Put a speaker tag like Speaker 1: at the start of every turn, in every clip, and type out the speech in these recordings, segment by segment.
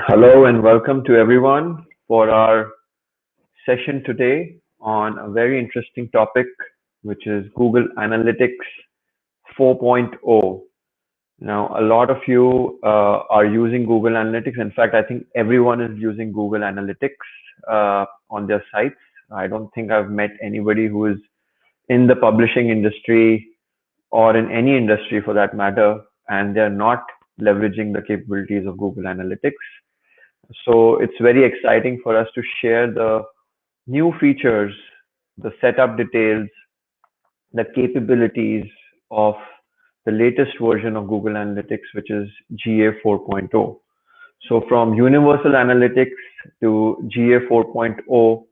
Speaker 1: Hello and welcome to everyone for our session today on a very interesting topic, which is Google Analytics 4.0. Now, a lot of you are using Google Analytics. In fact, I think everyone is using Google Analytics on their sites. I don't think I've met anybody who is in the publishing industry or in any industry for that matter, and they're not leveraging the capabilities of Google Analytics. So it's very exciting for us to share the new features, the setup details, the capabilities of the latest version of Google Analytics, which is GA 4.0. So from Universal Analytics to GA 4.0,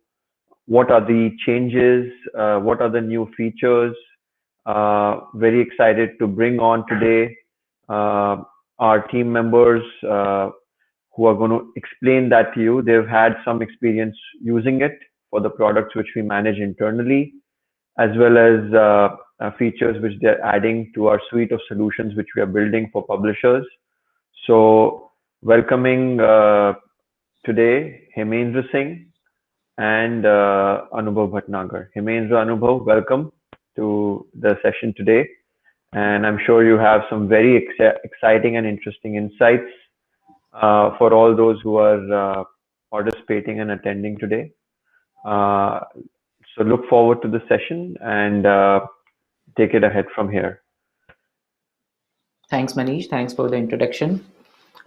Speaker 1: what are the changes? What are the new features? Very excited to bring on today our team members who are going to explain that to you. They've had some experience using it for the products which we manage internally, as well as features which they're adding to our suite of solutions which we are building for publishers. So welcoming today Hemendra Singh and Anubhav Bhatnagar. Hemendra, Anubhav, welcome to the session today. And I'm sure you have some very exciting and interesting insights for all those who are participating and attending today. So look forward to the session and take it ahead from here.
Speaker 2: Thanks, Manish. Thanks for the introduction.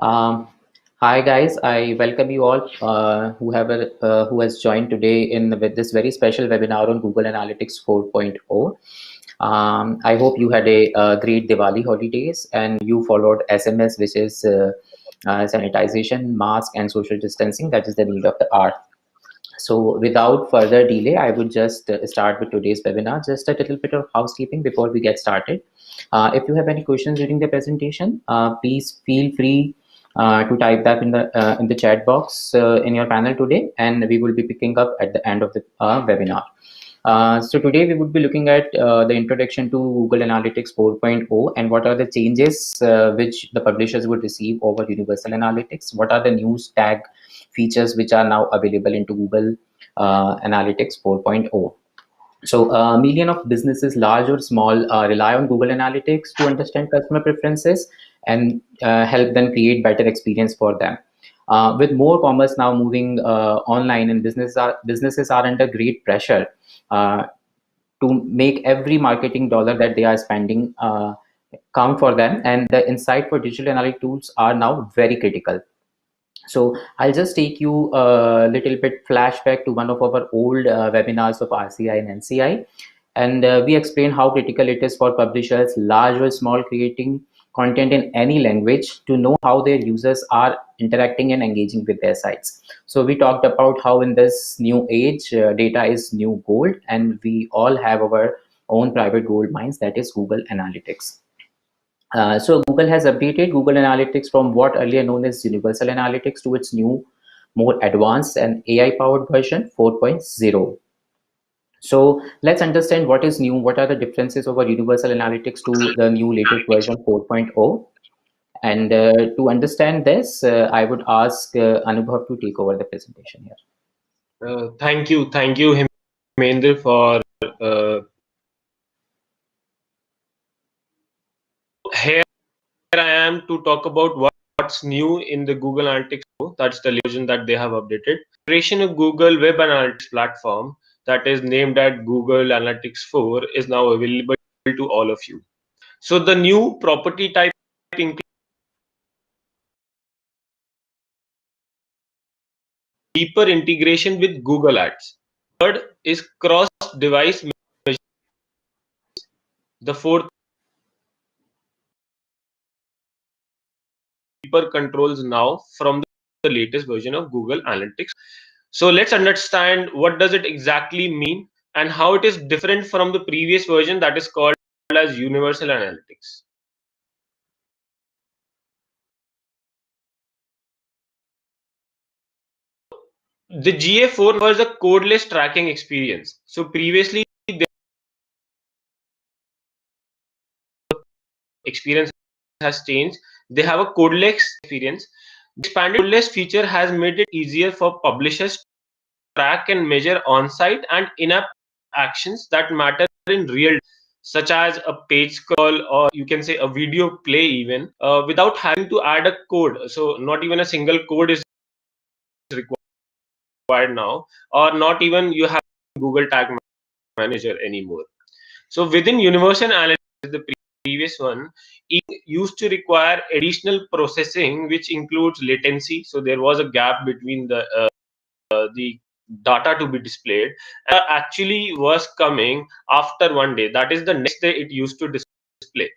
Speaker 2: Hi, guys. I welcome you all who has joined today with this very special webinar on Google Analytics 4.0. I hope you had a great Diwali holidays and you followed SMS, which is sanitization, mask, and social distancing. That is the need of the hour. So without further delay, I would just start with today's webinar. Just a little bit of housekeeping before we get started. If you have any questions during the presentation, please feel free to type that in the chat box in your panel today, and we will be picking up at the end of the webinar. So today we would be looking at the introduction to Google Analytics 4.0 and what are the changes which the publishers would receive over Universal Analytics. What are the new tag features which are now available into Google Analytics 4.0. So a million of businesses, large or small, rely on Google Analytics to understand customer preferences and help them create better experience for them. With more commerce now moving online, and businesses are under great pressure to make every marketing dollar that they are spending count for them, and the insight for digital analytic tools are now very critical. So I'll just take you a little bit flashback to one of our old webinars of RCI and NCI, and we explain how critical it is for publishers, large or small, creating content in any language to know how their users are interacting and engaging with their sites. So we talked about how in this new age, data is new gold, and we all have our own private gold mines, that is Google Analytics. So Google has updated Google Analytics from what earlier known as Universal Analytics to its new, more advanced and AI-powered version 4.0. So let's understand what is new, what are the differences over Universal Analytics to the new latest version 4.0. And to understand this, I would ask Anubhav to take over the presentation here.
Speaker 3: Thank you, Hemendra, for here I am to talk about what's new in the Google Analytics 4. That's the version that they have updated. Creation of Google Web Analytics platform that is named at Google Analytics 4 is now available to all of you. So the new property type includes deeper integration with Google Ads. Third is cross-device measurement. The fourth, deeper controls now from the latest version of Google Analytics. So let's understand what does it exactly mean and how it is different from the previous version that is called as Universal Analytics. The GA4 was a codeless tracking experience. So previously the experience has changed. They have a codeless experience. The expanded code list feature has made it easier for publishers to track and measure on-site and in-app actions that matter in real time, such as a page scroll, or you can say a video play even, without having to add a code. So not even a single code is required now, or not even you have Google Tag Manager anymore. So within Universal Analytics, the previous one, it used to require additional processing, which includes latency. So there was a gap between the data to be displayed. Actually was coming after one day. That is the next day it used to display.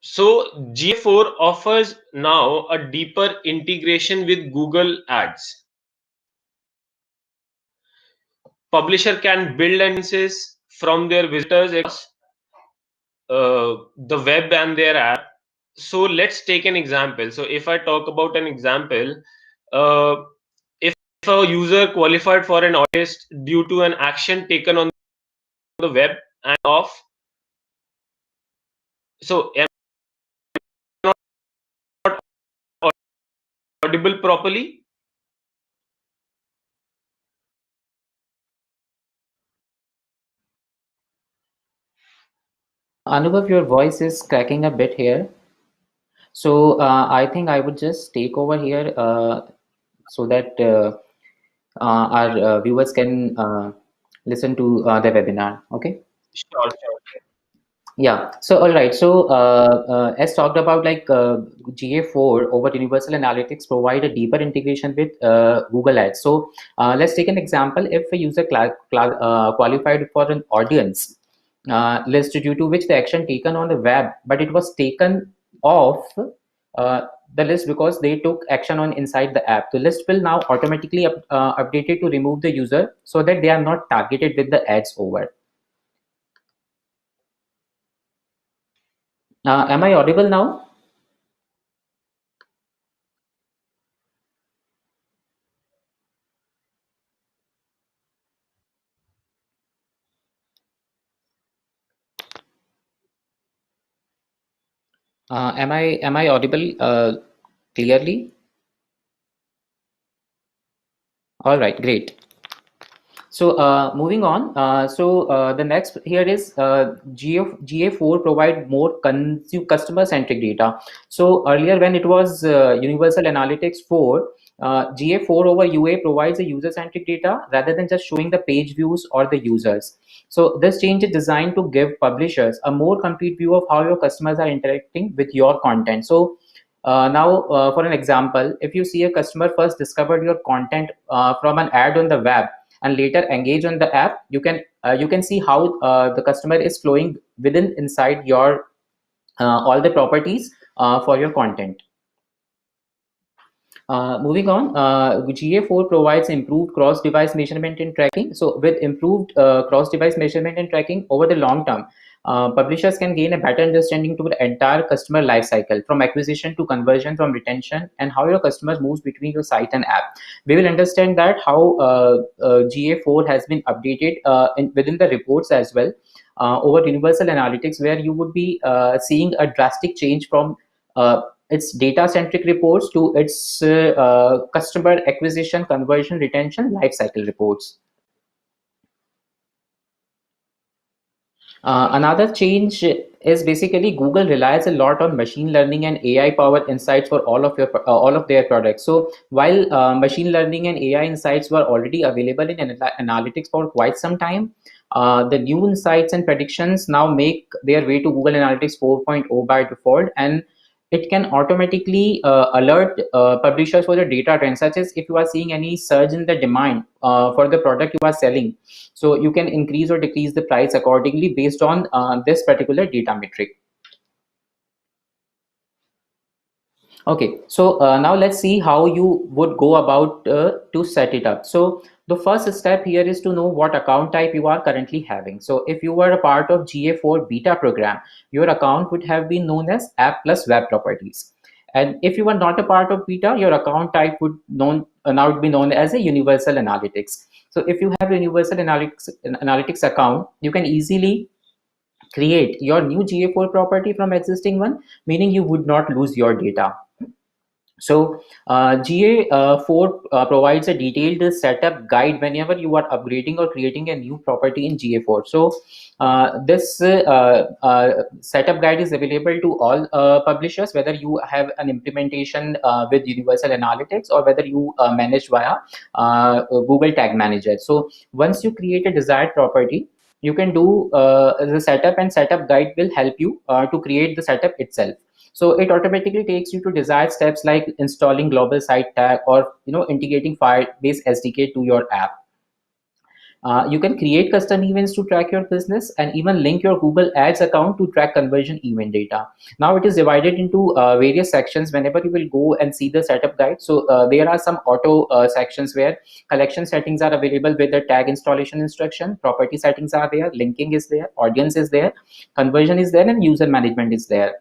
Speaker 3: So GA4 offers now a deeper integration with Google Ads. Publisher can build audiences from their visitors across the web and their app. So let's take an example. So if I talk about an example, uh, if a user qualified for an artist due to an action taken on the web and off, so am I not audible properly?
Speaker 2: Anubhav, your voice is cracking a bit here. So I think I would just take over here so that our viewers can listen to the webinar. Okay.
Speaker 3: Sure, sure.
Speaker 2: Yeah. So all right. So as talked about, like GA4 over Universal Analytics provide a deeper integration with Google Ads. So let's take an example. If a user qualified for an audience list due to which the action taken on the web, but it was taken off the list because they took action on inside the app. The list will now automatically updated to remove the user so that they are not targeted with the ads over. Am I audible now? Am I audible clearly? All right, great. So moving on, the next here is GA4 provide more customer-centric data. So earlier when it was Universal Analytics 4, GA4 over UA provides a user-centric data rather than just showing the page views or the users. So this change is designed to give publishers a more complete view of how your customers are interacting with your content. So now, for an example, if you see a customer first discovered your content from an ad on the web and later engage on the app, you can see how the customer is flowing within inside your all the properties for your content. Moving on, GA4 provides improved cross-device measurement and tracking. So with improved cross-device measurement and tracking over the long term, publishers can gain a better understanding to the entire customer life cycle, from acquisition to conversion, from retention, and how your customers moves between your site and app. We will understand that how GA4 has been updated within the reports as well over Universal Analytics, where you would be seeing a drastic change from its data-centric reports to its customer acquisition, conversion, retention, lifecycle reports. Another change is basically Google relies a lot on machine learning and AI powered insights for all of their products. So while machine learning and AI insights were already available in analytics for quite some time, the new insights and predictions now make their way to Google Analytics 4.0 by default, and it can automatically alert publishers for the data trends, such as if you are seeing any surge in the demand for the product you are selling. So you can increase or decrease the price accordingly based on this particular data metric. Okay, so now let's see how you would go about to set it up. So the first step here is to know what account type you are currently having. So if you were a part of GA4 beta program, your account would have been known as app plus web properties. And if you were not a part of beta, your account type would now be known as a Universal Analytics. So if you have a Universal Analytics account, you can easily create your new GA4 property from existing one, meaning you would not lose your data. So GA4 provides a detailed setup guide whenever you are upgrading or creating a new property in GA4. So this setup guide is available to all publishers, whether you have an implementation with Universal Analytics or whether you manage via Google Tag Manager. So once you create a desired property, you can do the setup, and setup guide will help you to create the setup itself. So it automatically takes you to desired steps like installing global site tag or integrating Firebase SDK to your app. You can create custom events to track your business and even link your Google Ads account to track conversion event data. Now it is divided into various sections whenever you will go and see the setup guide. So there are some auto sections where collection settings are available with the tag installation instruction, property settings are there, linking is there, audience is there, conversion is there, and user management is there.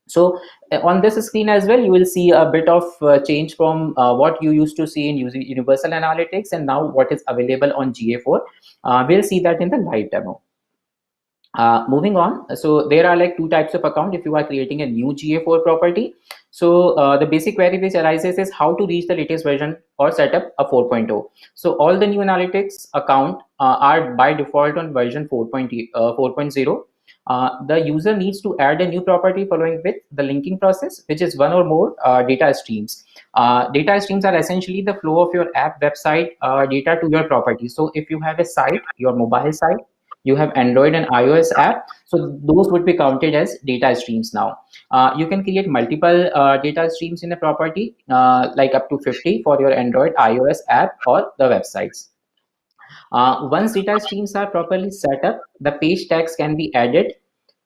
Speaker 2: So on this screen as well, you will see a bit of change from what you used to see in Universal Analytics and now what is available on GA4. We'll see that in the live demo. Moving on, so there are like two types of account if you are creating a new GA4 property. So the basic query which arises is how to reach the latest version or set up a 4.0. So all the new analytics account are by default on version 4.0. The user needs to add a new property following with the linking process, which is one or more data streams. Data streams are essentially the flow of your app website data to your property. So if you have a site, your mobile site, you have Android and iOS app, so those would be counted as data streams now. You can create multiple data streams in a property, like up to 50 for your Android, iOS app or the websites. Once data streams are properly set up, the page tags can be added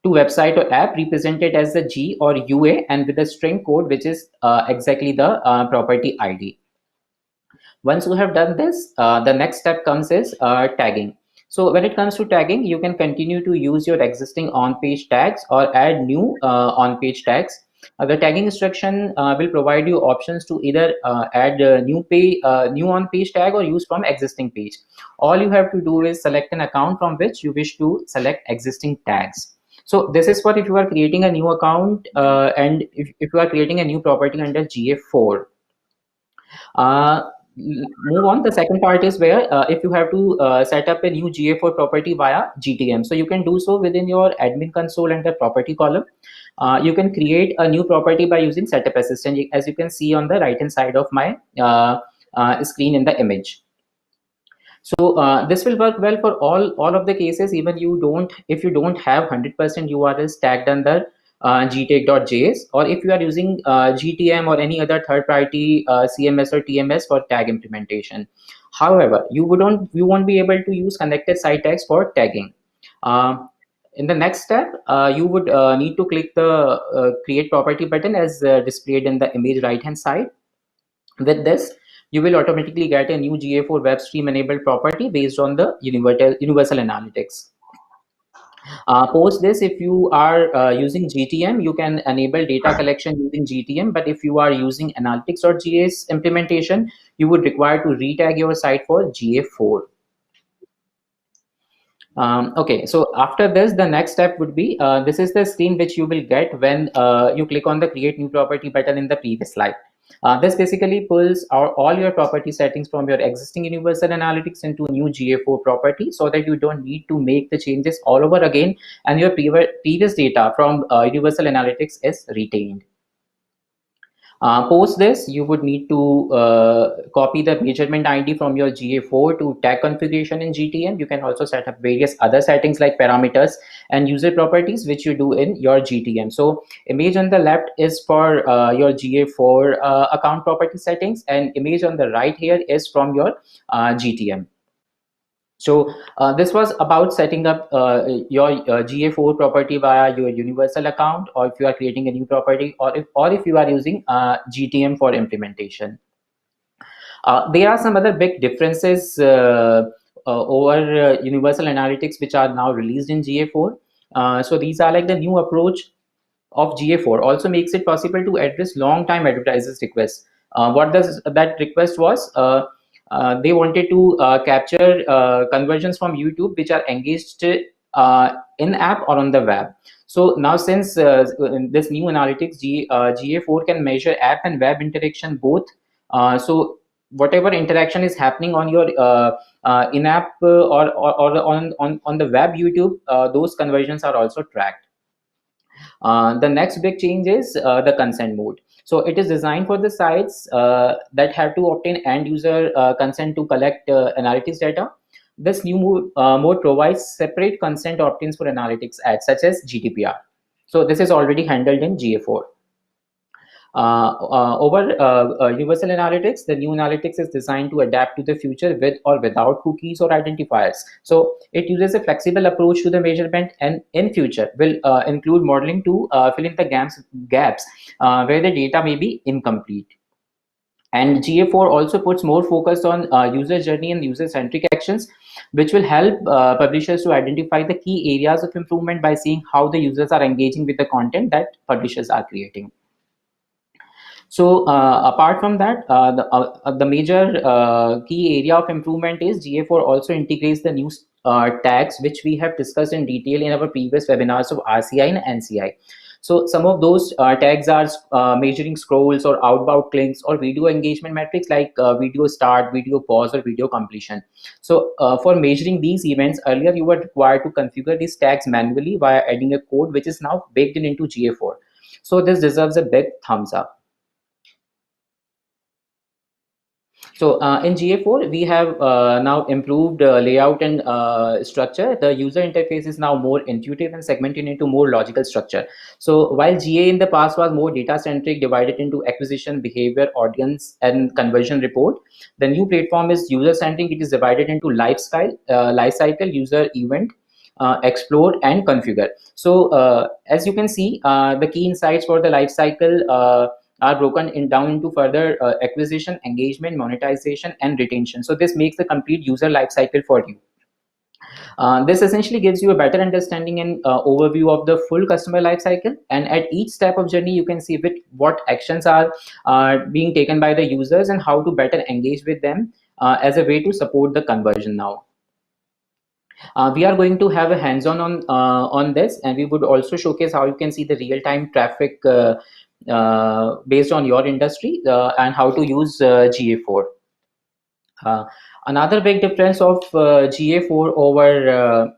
Speaker 2: to website or app represented as the G or UA and with a string code, which is exactly the property ID. Once you have done this, the next step comes is tagging. So when it comes to tagging, you can continue to use your existing on-page tags or add new on-page tags. The tagging instruction will provide you options to either add new on-page tag or use from existing page. All you have to do is select an account from which you wish to select existing tags. So this is what if you are creating a new account and if you are creating a new property under GA4. Move on. The second part is where if you have to set up a new GA4 property via GTM. So you can do so within your admin console under property column. You can create a new property by using setup assistant, as you can see on the right hand side of my screen in the image. So this will work well for all of the cases, even if you don't have 100% URLs tagged under Gtag.js, or if you are using GTM or any other third-party CMS or TMS for tag implementation. However, you won't be able to use connected site tags for tagging. In the next step, you would need to click the create property button as displayed in the image right hand side. With this, you will automatically get a new GA4 web stream enabled property based on the Universal Analytics. Post this, if you are using GTM, you can enable data collection using GTM. But if you are using Analytics or GS implementation, you would require to retag your site for GA4. Okay, so after this, the next step would be, this is the screen which you will get when you click on the create new property button in the previous slide. This basically pulls all your property settings from your existing Universal Analytics into a new GA4 property, so that you don't need to make the changes all over again, and your previous data from Universal Analytics is retained. Post this, you would need to copy the measurement ID from your GA4 to tag configuration in GTM. You can also set up various other settings like parameters and user properties, which you do in your GTM. So image on the left is for your GA4 account property settings, and image on the right here is from your GTM. So this was about setting up your GA4 property via your Universal account, or if you are creating a new property, or if you are using GTM for implementation. There are some other big differences over Universal Analytics which are now released in GA4. So these are like the new approach of GA4 also makes it possible to address long time advertisers requests. What does that request was? They wanted to capture conversions from YouTube which are engaged in app or on the web. So now, since this new analytics, GA4 can measure app and web interaction both. So whatever interaction is happening on your in-app or on the web YouTube, those conversions are also tracked. The next big change is the consent mode. So it is designed for the sites that have to obtain end user consent to collect analytics data. This new mode provides separate consent opt-ins for analytics ads such as GDPR. So this is already handled in GA4. Over Universal Analytics, the new analytics is designed to adapt to the future with or without cookies or identifiers. So it uses a flexible approach to the measurement, and in future will include modeling to fill in the gaps where the data may be incomplete. And GA4 also puts more focus on user journey and user-centric actions, which will help publishers to identify the key areas of improvement by seeing how the users are engaging with the content that publishers are creating. So apart from that, the major key area of improvement is GA4 also integrates the new tags, which we have discussed in detail in our previous webinars of RCI and NCI. So some of those tags are measuring scrolls or outbound clicks or video engagement metrics like video start, video pause, or video completion. So for measuring these events, earlier you were required to configure these tags manually via adding a code, which is now baked into GA4. So this deserves a big thumbs up. So in GA4, we have now improved layout and structure. The user interface is now more intuitive and segmented into more logical structure. So while GA in the past was more data-centric, divided into acquisition, behavior, audience, and conversion report, the new platform is user-centric. It is divided into life cycle, user event, explore, and configure. So as you can see, the key insights for the life cycle are broken down into further acquisition, engagement, monetization, and retention. So this makes the complete user life cycle for you. This essentially gives you a better understanding and overview of the full customer life cycle. And at each step of journey, you can see what actions are being taken by the users and how to better engage with them as a way to support the conversion now. We are going to have a hands-on on this, and we would also showcase how you can see the real-time traffic based on your industry and how to use GA4. Another big difference of GA4 over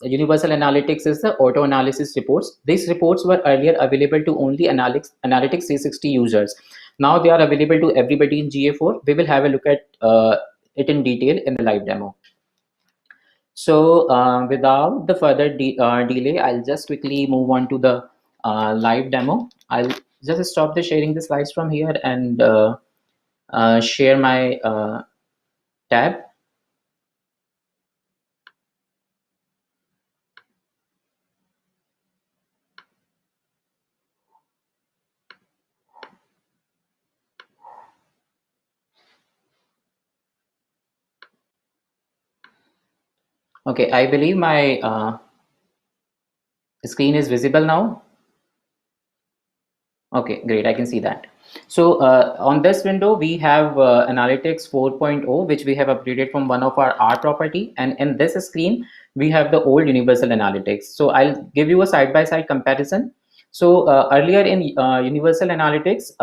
Speaker 2: Universal Analytics is the auto analysis reports. These reports were earlier available to only Analytics 360 users. Now they are available to everybody in GA4. We will have a look at it in detail in the live demo. So without the further delay, I'll just quickly move on to the live demo. I'll just stop the sharing the slides from here and share my tab. Okay, I believe my screen is visible now. Okay, great, I can see that. So on this window, we have Analytics 4.0, which we have upgraded from one of our R property. And in this screen, we have the old Universal Analytics. So I'll give you a side-by-side comparison. So earlier in Universal Analytics,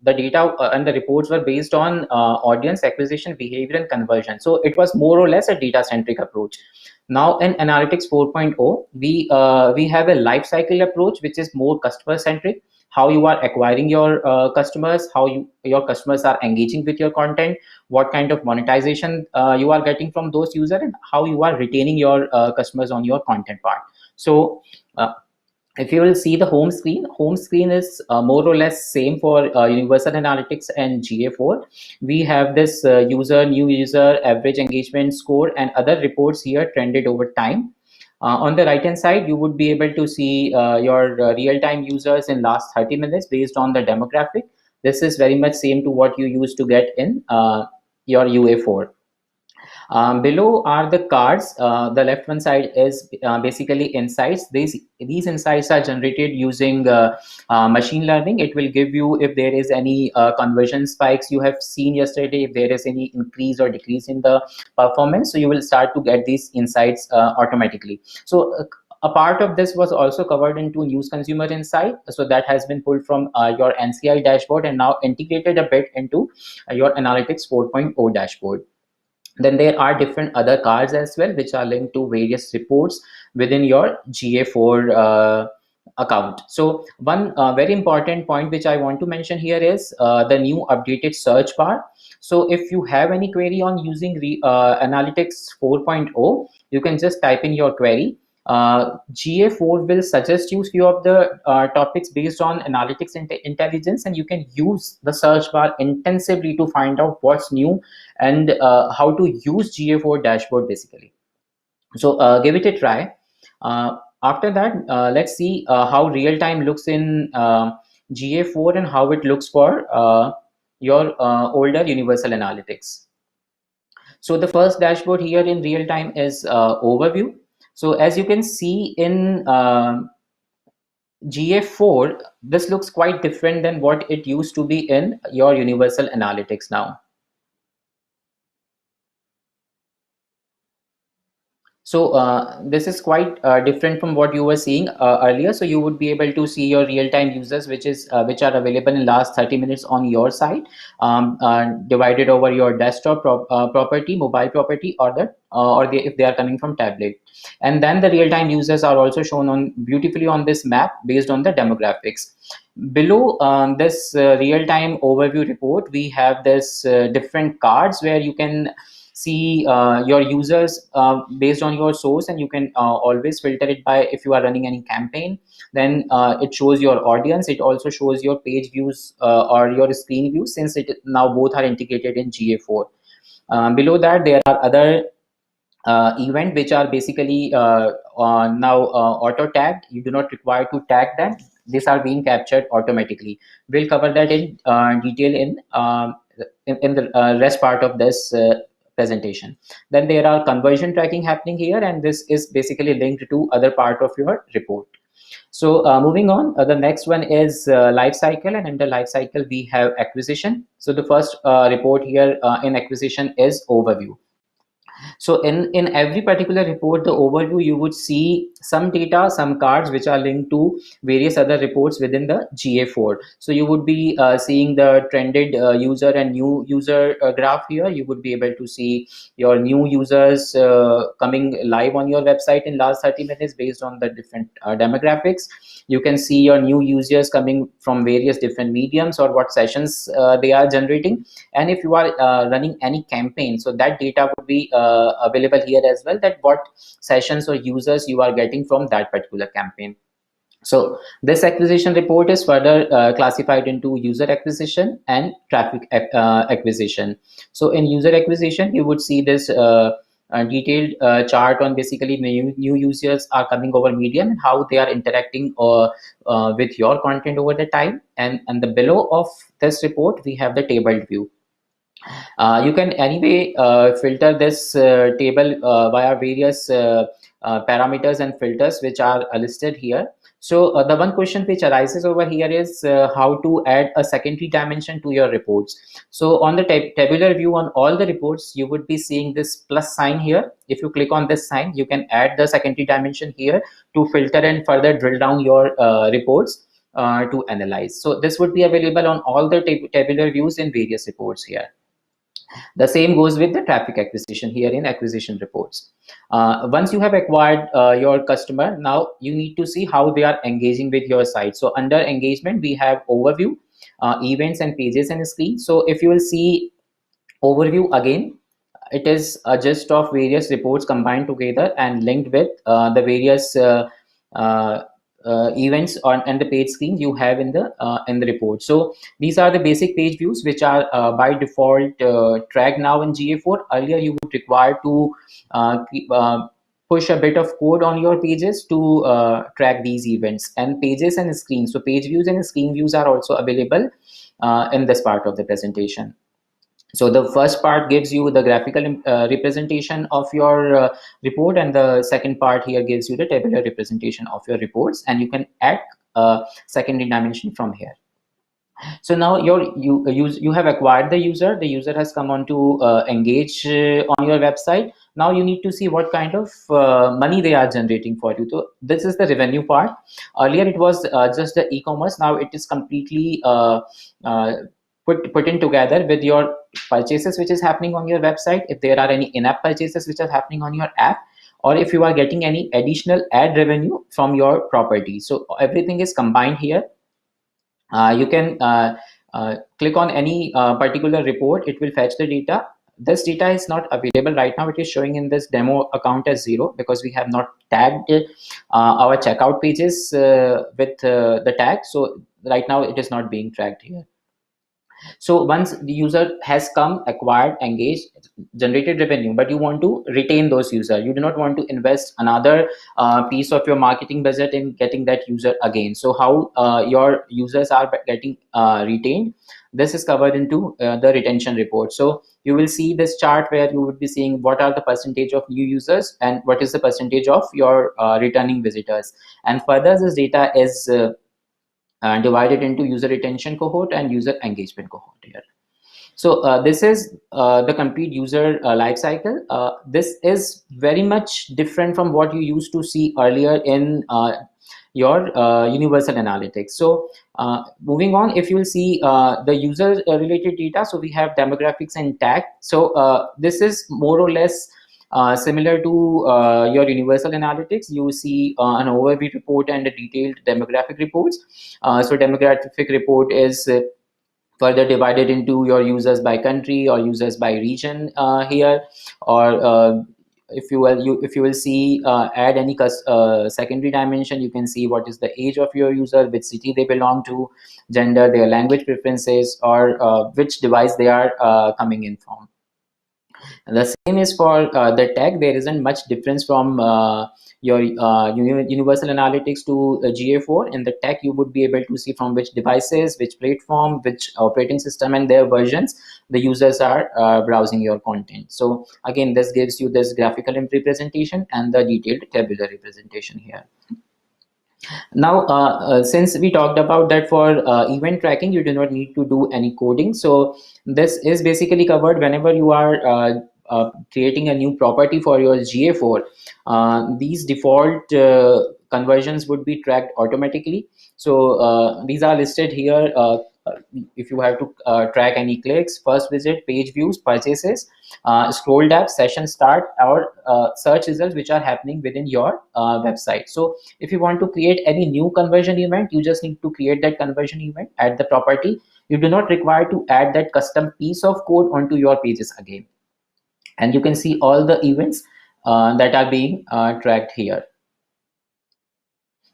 Speaker 2: the data and the reports were based on audience acquisition, behavior, and conversion. So it was more or less a data-centric approach. Now in Analytics 4.0, we have a life cycle approach, which is more customer-centric. How you are acquiring your customers, how your customers are engaging with your content, what kind of monetization you are getting from those users, and how you are retaining your customers on your content part. So if you will see the home screen is more or less same for Universal Analytics and GA4. We have this user, new user, average engagement score, and other reports here trended over time. On the right hand side, you would be able to see your real-time users in last 30 minutes based on the demographic. This is very much same to what you used to get in your UA4. Below are the cards. The left one side is basically insights. These insights are generated using machine learning. It will give you if there is any conversion spikes you have seen yesterday, if there is any increase or decrease in the performance. So you will start to get these insights automatically. So a part of this was also covered into news consumer insight. So that has been pulled from your NCI dashboard and now integrated a bit into your Analytics 4.0 dashboard. Then there are different other cards as well, which are linked to various reports within your GA4 account. So one very important point which I want to mention here is the new updated search bar. So if you have any query on using Analytics 4.0, you can just type in your query. GA4 will suggest you few of the topics based on analytics intelligence, and you can use the search bar intensively to find out what's new and how to use GA4 dashboard basically. So give it a try. After that, let's see how real time looks in GA4 and how it looks for your older Universal Analytics. So the first dashboard here in real time is overview. So as you can see in GA4, this looks quite different than what it used to be in your Universal Analytics now. So this is quite different from what you were seeing earlier. So you would be able to see your real-time users, which are available in last 30 minutes on your site, divided over your desktop property, mobile property, or if they are coming from tablet. And then the real-time users are also shown on beautifully on this map based on the demographics. Below this real-time overview report, we have this different cards where you can see your users based on your source, and you can always filter it by if you are running any campaign. Then it shows your audience. It also shows your page views or your screen views, since it now both are integrated in GA4. Below that, there are other event which are basically now auto tagged. You do not require to tag them. These are being captured automatically. We'll cover that in detail in the rest part of this presentation. Then there are conversion tracking happening here, and this is basically linked to other part of your report. So moving on, the next one is life cycle, and under life cycle we have acquisition. So the first report here in acquisition is overview. So in every particular report, the overview, you would see some data, some cards which are linked to various other reports within the GA4. So you would be seeing the trended user and new user graph here. You would be able to see your new users coming live on your website in last 30 minutes based on the different demographics. You can see your new users coming from various different mediums or what sessions they are generating. And if you are running any campaign, so that data would be available here as well, that what sessions or users you are getting from that particular campaign. So this acquisition report is further classified into user acquisition and traffic acquisition. So in user acquisition, you would see this detailed chart on basically new users are coming over medium and how they are interacting with your content over the time. And the below of this report, we have the tabled view. You can anyway filter this table via various parameters and filters which are listed here. So the one question which arises over here is how to add a secondary dimension to your reports. So on the tabular view on all the reports, you would be seeing this plus sign here. If you click on this sign, you can add the secondary dimension here to filter and further drill down your reports to analyze. So this would be available on all the tabular views in various reports here. The same goes with the traffic acquisition here in acquisition reports. Once you have acquired your customer, now you need to see how they are engaging with your site. So under engagement, we have overview, events and pages and screen. So if you will see overview again, it is a gist of various reports combined together and linked with the various events and the page screen you have in the report. So these are the basic page views which are by default tracked now in GA4. Earlier you would require to push a bit of code on your pages to track these events and pages and screens. So page views and screen views are also available in this part of the presentation. So the first part gives you the graphical representation of your report, and the second part here gives you the tabular representation of your reports, and you can add secondary dimension from here. So now you have acquired the user has come on to engage on your website. Now you need to see what kind of money they are generating for you. So this is the revenue part. Earlier it was just the e-commerce. Now it is completely uh, put in together with your purchases which is happening on your website, if there are any in-app purchases which are happening on your app, or if you are getting any additional ad revenue from your property. So everything is combined here. You can click on any particular report, it will fetch the data. This data is not available right now. It is showing in this demo account as 0 because we have not tagged our checkout pages with the tag. So right now it is not being tracked here. So once the user has come, acquired, engaged, generated revenue, but you want to retain those users, you do not want to invest another piece of your marketing budget in getting that user again. So how your users are getting retained, this is covered into the retention report. So you will see this chart where you would be seeing what are the percentage of new users and what is the percentage of your returning visitors. And further, this data is divided into user retention cohort and user engagement cohort here. So this is the complete user life cycle. This is very much different from what you used to see earlier in your universal analytics. So moving on, if you will see the user related data, so we have demographics and tag. So this is more or less similar to your universal analytics. You see an overview report and a detailed demographic reports. So demographic report is further divided into your users by country or users by region here, or if you will see add any secondary dimension, you can see what is the age of your user, which city they belong to, gender, their language preferences, or which device they are coming in from. And the same is for the tag. There isn't much difference from your universal analytics to GA4. In the tag, you would be able to see from which devices, which platform, which operating system and their versions the users are browsing your content. So again, this gives you this graphical representation and the detailed tabular representation here. Now, since we talked about that for event tracking, you do not need to do any coding. So this is basically covered whenever you are creating a new property for your GA4. These default conversions would be tracked automatically. So these are listed here. If you have to track any clicks, first visit, page views, purchases, scroll tab, session start, or search results which are happening within your website. So if you want to create any new conversion event, you just need to create that conversion event at the property. You do not require to add that custom piece of code onto your pages again. And you can see all the events that are being tracked here.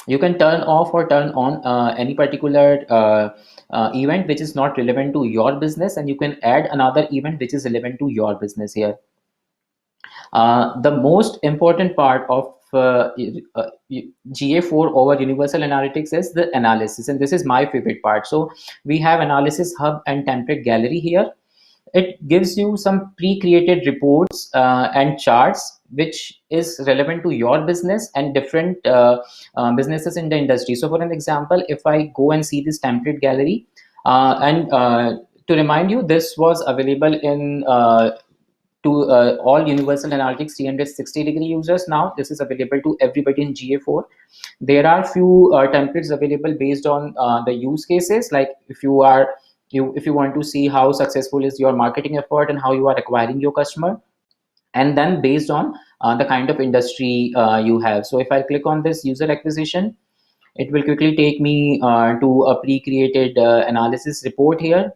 Speaker 2: You can turn off or turn on any particular event which is not relevant to your business, and you can add another event which is relevant to your business here. The most important part of GA4 over Universal Analytics is the analysis, and this is my favorite part. So we have Analysis Hub and Template Gallery here. It gives you some pre-created reports and charts which is relevant to your business and different businesses in the industry. So for an example, if I go and see this template gallery, and to remind you, this was available in to all Universal Analytics 360-degree users. Now this is available to everybody in GA4. There are few templates available based on the use cases, like if you want to see how successful is your marketing effort and how you are acquiring your customer, and then based on the kind of industry you have. So if I click on this user acquisition, it will quickly take me to a pre-created analysis report here.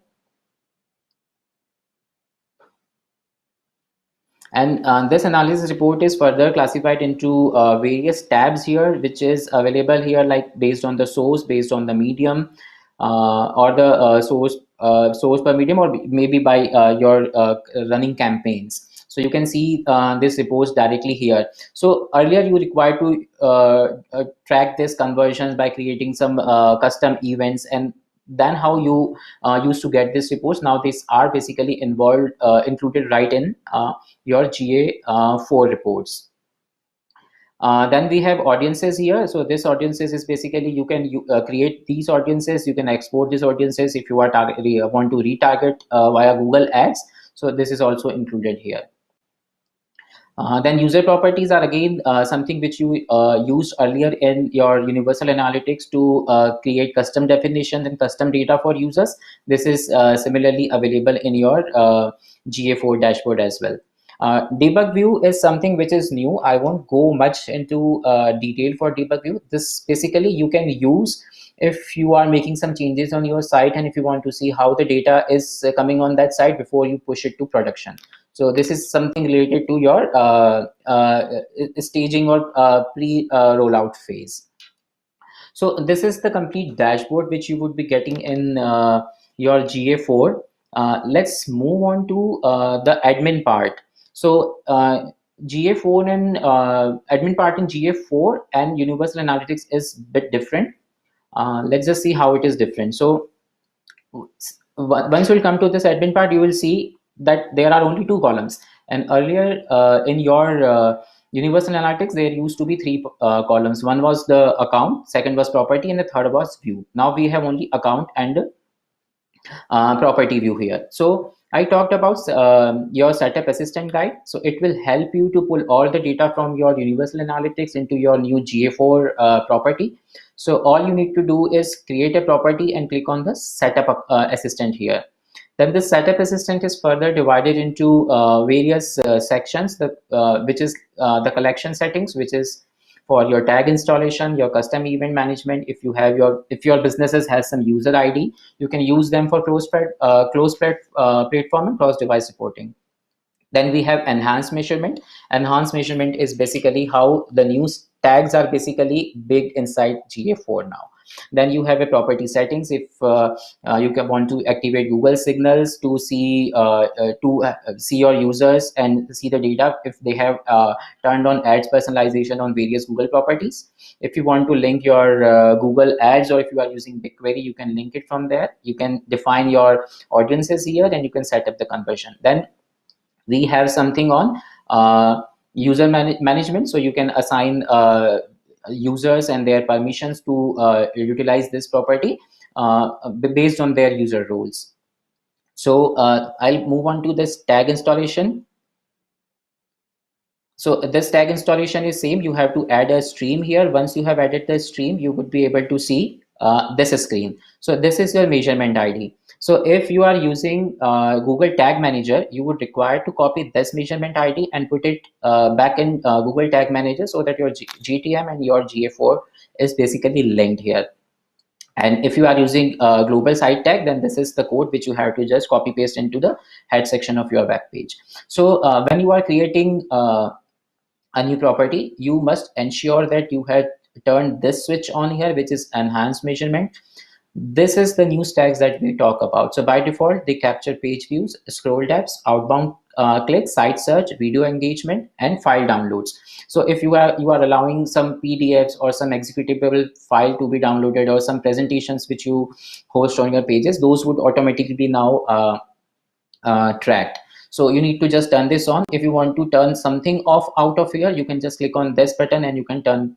Speaker 2: And this analysis report is further classified into various tabs here, which is available here, like based on the source, based on the medium, or the source per medium, or maybe by your running campaigns. So you can see this reports directly here. So earlier you required to track this conversions by creating some custom events, and than how you used to get these reports. Now these are basically included right in your GA4 reports. Then we have audiences here. So this audiences is basically you can create these audiences. You can export these audiences if you are want to retarget via Google Ads. So this is also included here. Then user properties are again something which you used earlier in your Universal Analytics to create custom definitions and custom data for users. This is similarly available in your GA4 dashboard as well. Debug View is something which is new. I won't go much into detail for Debug View. This basically you can use if you are making some changes on your site and if you want to see how the data is coming on that site before you push it to production. So this is something related to your staging or pre-rollout phase. So this is the complete dashboard which you would be getting in your GA4. Let's move on to the admin part. So GA4 and admin part in GA4 and Universal Analytics is a bit different. Let's just see how it is different. So once we'll come to this admin part, you will see that there are only two columns. And earlier in your Universal Analytics, there used to be three columns. One was the account, second was property, and the third was view. Now we have only account and property view here. So I talked about your setup assistant guide. So it will help you to pull all the data from your Universal Analytics into your new GA4 property. So all you need to do is create a property and click on the setup assistant here. Then the setup assistant is further divided into various sections, which is the collection settings, which is for your tag installation, your custom event management. If your businesses has some user ID, you can use them for closed platform and cross device reporting. Then we have enhanced measurement. Enhanced measurement is basically how the new tags are basically big inside GA4 now. Then you have a property settings. If you want to activate Google signals to see your users and see the data if they have turned on ads personalization on various Google properties. If you want to link your Google ads, or if you are using BigQuery, you can link it from there. You can define your audiences here, and you can set up the conversion. Then we have something on user management. So you can assign users and their permissions to utilize this property based on their user roles. So I'll move on to this tag installation. So this tag installation is same. You have to add a stream here. Once you have added the stream, you would be able to see this screen. So this is your measurement ID. So if you are using Google Tag Manager, you would require to copy this measurement ID and put it back in Google Tag Manager, so that your GTM and your GA4 is basically linked here. And if you are using global site tag, then this is the code which you have to just copy paste into the head section of your web page. So when you are creating a new property, you must ensure that you have turned this switch on here, which is enhanced measurement. This is the new tags that we talk about. So by default, they capture page views, scroll tabs, outbound clicks, site search, video engagement, and file downloads. So if you are allowing some PDFs or some executable file to be downloaded, or some presentations which you host on your pages, those would automatically be now tracked. So you need to just turn this on. If you want to turn something off out of here, you can just click on this button and you can turn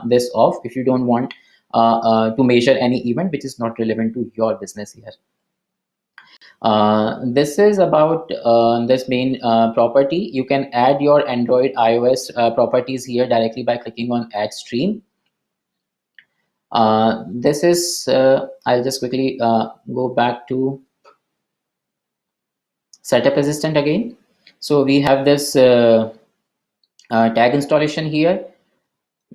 Speaker 2: this off if you don't want to measure any event which is not relevant to your business here. This is about this main property. You can add your Android, iOS properties here directly by clicking on Add Stream. This is, I'll just quickly go back to Setup Assistant again. So we have this tag installation here.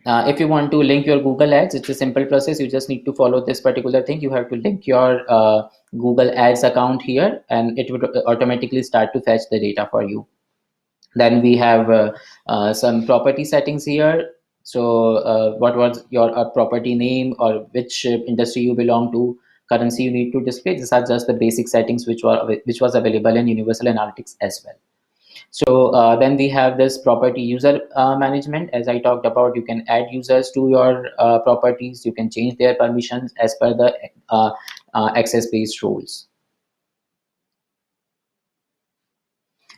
Speaker 2: If you want to link your Google Ads, it's a simple process. You just need to follow this particular thing. You have to link your Google Ads account here, and it would automatically start to fetch the data for you. Then we have some property settings here. So what was your property name, or which industry you belong to, currency you need to display. These are just the basic settings which was available in Universal Analytics as well. So then we have this property user management. As I talked about, you can add users to your properties. You can change their permissions as per the access-based rules.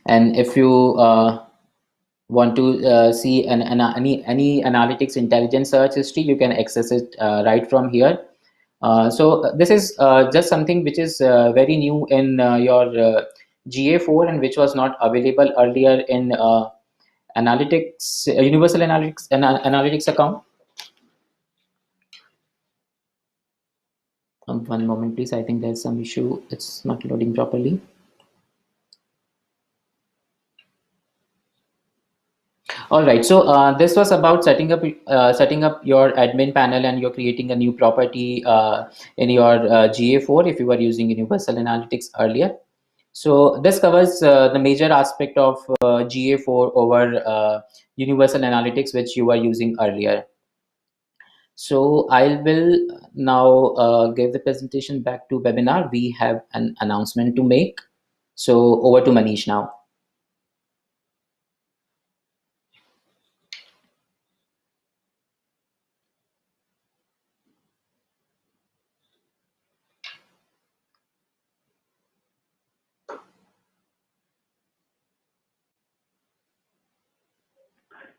Speaker 2: And if you want to see any analytics intelligence search history, you can access it right from here. So this is just something which is very new in your GA4 and which was not available earlier in analytics, universal analytics account. One moment, please. I think there's some issue. It's not loading properly. All right, so this was about setting up your admin panel, and you're creating a new property in your GA4 if you were using Universal Analytics earlier. So this covers the major aspect of GA4 over Universal Analytics, which you were using earlier. So I will now give the presentation back to webinar. We have an announcement to make. So over to Manish now.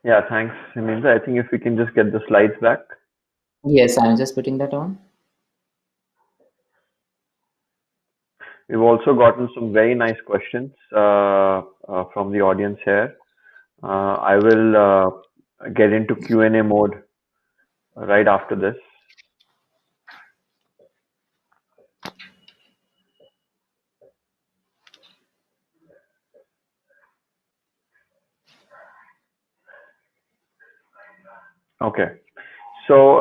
Speaker 1: Yeah, thanks, Hemendra. I think if we can just get the slides back.
Speaker 2: Yes, I'm just putting that on.
Speaker 1: We've also gotten some very nice questions from the audience here. I will get into Q&A mode right after this. Okay. So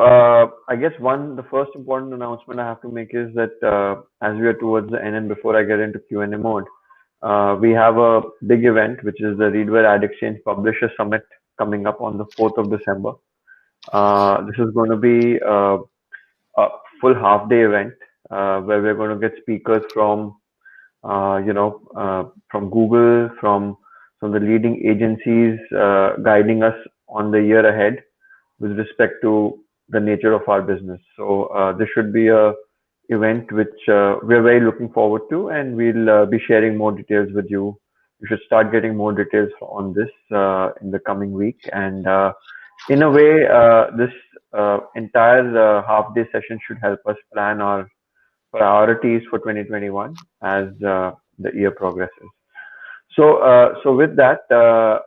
Speaker 1: I guess the first important announcement I have to make is that as we are towards the end and before I get into Q&A mode, we have a big event, which is the Readwhere Ad Exchange Publisher Summit coming up on the 4th of December. This is going to be a full half-day event where we're going to get speakers from, from Google, from the leading agencies guiding us on the year ahead with respect to the nature of our business. So this should be a event which we're very looking forward to, and we'll be sharing more details with you. You should start getting more details on this in the coming week. And in a way, this entire half-day session should help us plan our priorities for 2021 as the year progresses. So with that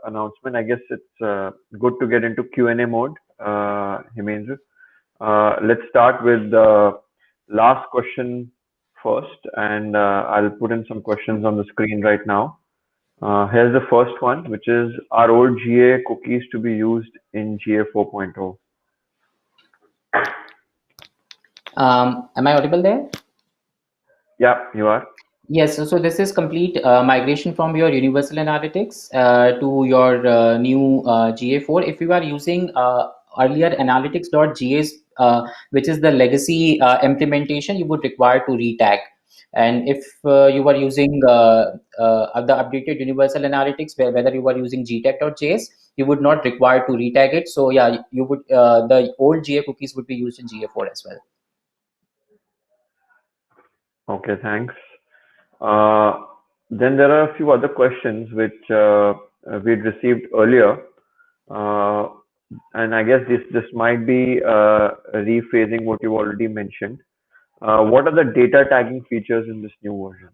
Speaker 1: announcement, I guess it's good to get into Q&A mode, Hemendra. Let's start with the last question first, and I'll put in some questions on the screen right now. Here's the first one, which is, are old GA cookies to be used in GA 4.0?
Speaker 2: Am I audible there?
Speaker 1: Yeah, you are.
Speaker 2: Yes, so this is complete migration from your Universal Analytics to your new GA4. If you are using earlier analytics.gas, which is the legacy implementation, you would require to retag. And if you were using the updated Universal Analytics, whether you were using Gtag.js, you would not require to retag it. So yeah, you would the old GA cookies would be used in GA4 as well.
Speaker 1: Okay, thanks. Then there are a few other questions which we'd received earlier, and I guess this might be rephrasing what you already mentioned. What are the data tagging features in this new version?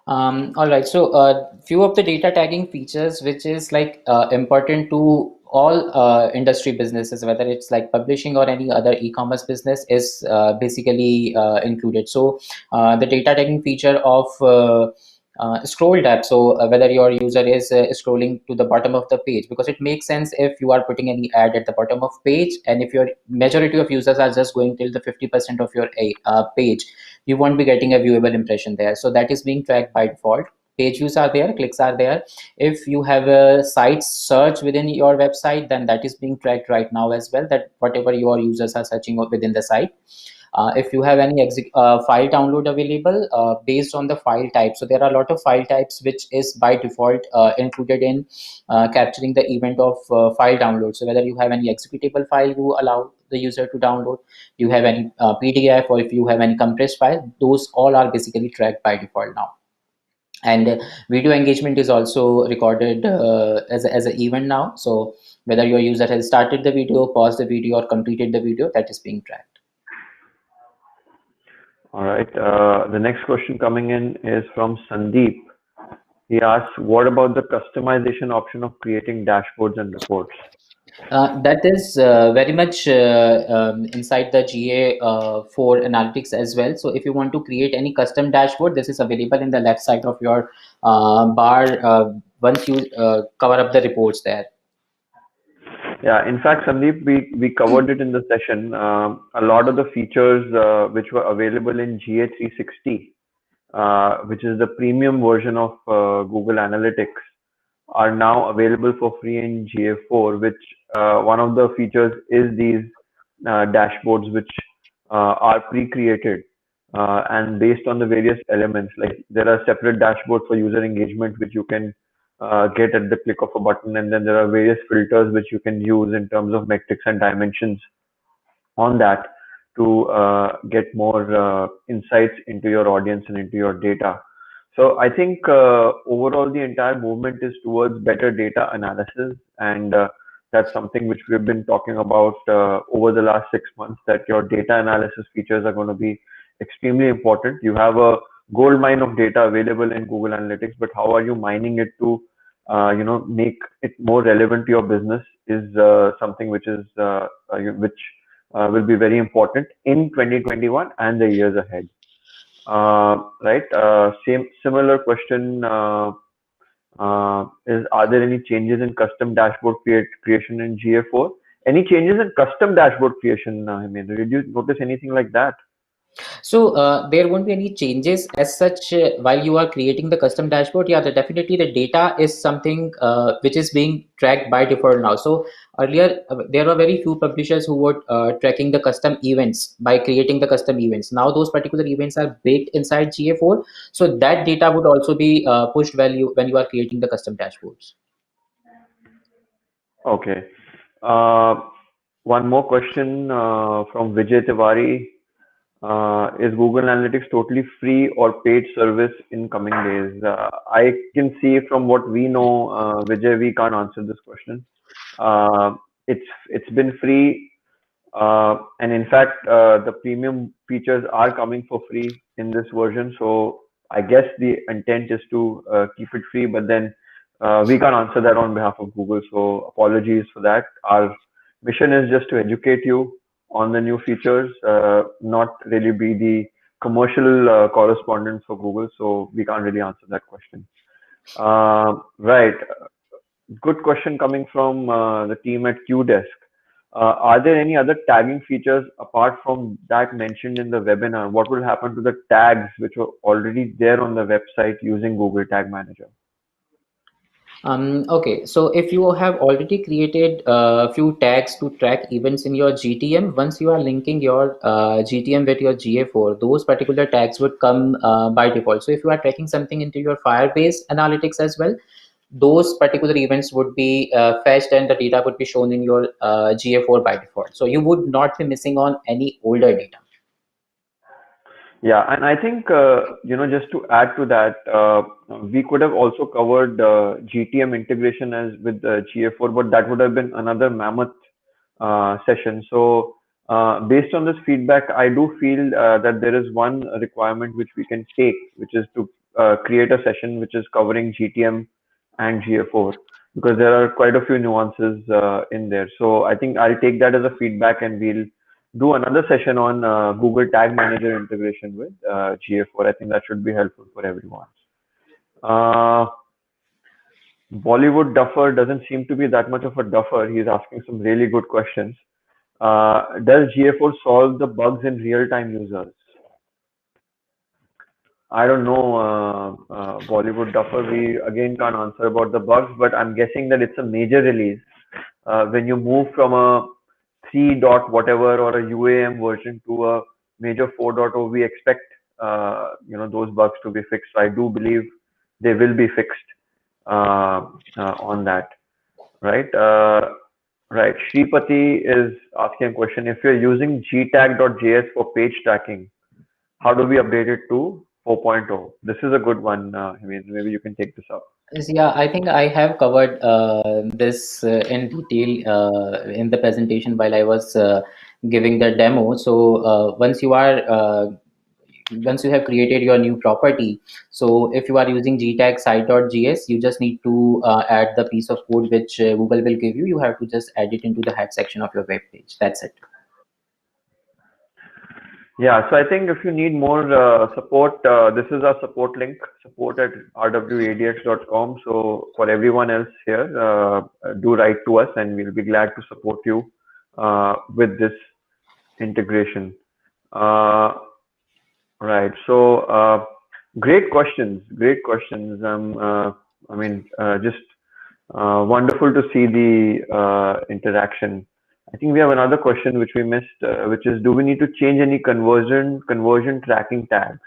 Speaker 2: All right, so few of the data tagging features which is like important to all industry businesses, whether it's like publishing or any other e-commerce business, is basically included. So the data tagging feature of scroll tab, so whether your user is scrolling to the bottom of the page, because it makes sense if you are putting any ad at the bottom of page, and if your majority of users are just going till the 50% of your page, you won't be getting a viewable impression there. So that is being tracked by default. Page views are there, clicks are there. If you have a site search within your website, then that is being tracked right now as well, that whatever your users are searching within the site. if you have any file download available based on the file type. So there are a lot of file types which is by default included in capturing the event of file download. So whether you have any executable file you allow the user to download, you have any PDF, or if you have any compressed file, those all are basically tracked by default now. And video engagement is also recorded as an event now. So whether your user has started the video, paused the video, or completed the video, that is being tracked.
Speaker 1: All right. The next question coming in is from Sandeep. He asks, what about the customization option of creating dashboards and reports?
Speaker 2: That is very much inside the GA4 analytics as well. So if you want to create any custom dashboard, this is available in the left side of your bar once you cover up the reports there.
Speaker 1: Yeah, in fact, Sandeep, we covered it in the session. A lot of the features which were available in GA360, which is the premium version of Google Analytics, are now available for free in GA4, which one of the features is these dashboards, which are pre-created and based on the various elements. Like there are separate dashboards for user engagement, which you can get at the click of a button, and then there are various filters which you can use in terms of metrics and dimensions on that to get more insights into your audience and into your data. So I think overall the entire movement is towards better data analysis, and that's something which we've been talking about over the last 6 months, that your data analysis features are going to be extremely important. You have a gold mine of data available in Google Analytics, but how are you mining it to make it more relevant to your business is something which is which will be very important in 2021 and the years ahead. Right. Similar question is, are there any changes in custom dashboard creation in GA4? Any changes in custom dashboard creation, Hemendra? Did you notice anything like that?
Speaker 2: So there won't be any changes as such while you are creating the custom dashboard. Yeah, definitely the data is something which is being tracked by default now. So earlier there were very few publishers who were tracking the custom events by creating the custom events. Now those particular events are baked inside GA4, so that data would also be pushed when you are creating the custom dashboards.
Speaker 1: Okay. One more question from Vijay Tiwari. Is Google Analytics totally free or paid service in coming days? I can see from what we know, Vijay, we can't answer this question. It's been free, and in fact, the premium features are coming for free in this version. So I guess the intent is to keep it free, but then we can't answer that on behalf of Google. So apologies for that. Our mission is just to educate you on the new features, not really be the commercial correspondent for Google. So we can't really answer that question. Right. Good question coming from the team at QDesk. Are there any other tagging features apart from that mentioned in the webinar? What will happen to the tags which were already there on the website using Google Tag Manager?
Speaker 2: Okay, so if you have already created a few tags to track events in your GTM, once you are linking your GTM with your GA4, those particular tags would come by default. So if you are tracking something into your Firebase analytics as well, those particular events would be fetched and the data would be shown in your GA4 by default. So you would not be missing on any older data.
Speaker 1: Yeah, and I think just to add to that, we could have also covered GTM integration as with GA4, but that would have been another mammoth session. So based on this feedback, I do feel that there is one requirement which we can take, which is to create a session which is covering GTM and GA4, because there are quite a few nuances in there. So I think I'll take that as a feedback, and we'll do another session on Google Tag Manager integration with GA4. I think that should be helpful for everyone. Bollywood Duffer doesn't seem to be that much of a duffer. He's asking some really good questions. Does GA4 solve the bugs in real-time users? I don't know, Bollywood Duffer. We again can't answer about the bugs, but I'm guessing that it's a major release. When you move from a 3 dot whatever or a UAM version to a major 4.0, we expect those bugs to be fixed. So I do believe they will be fixed on that, right? Right. Shripati is asking a question. If you're using Gtag.js for page tracking, how do we update it to 4.0? This is a good one. Maybe you can take this up.
Speaker 2: Yeah, I think I have covered this in detail in the presentation while I was giving the demo. So once you have created your new property, so if you are using Gtag site.js, you just need to add the piece of code which Google will give you. You have to just add it into the head section of your web page. That's it.
Speaker 1: Yeah, so I think if you need more support, this is our support link, support@rwadx.com. So for everyone else here, do write to us and we'll be glad to support you with this integration. Right. So great questions. Great questions. Just wonderful to see the interaction. I think we have another question which we missed, which is, do we need to change any conversion tracking tags?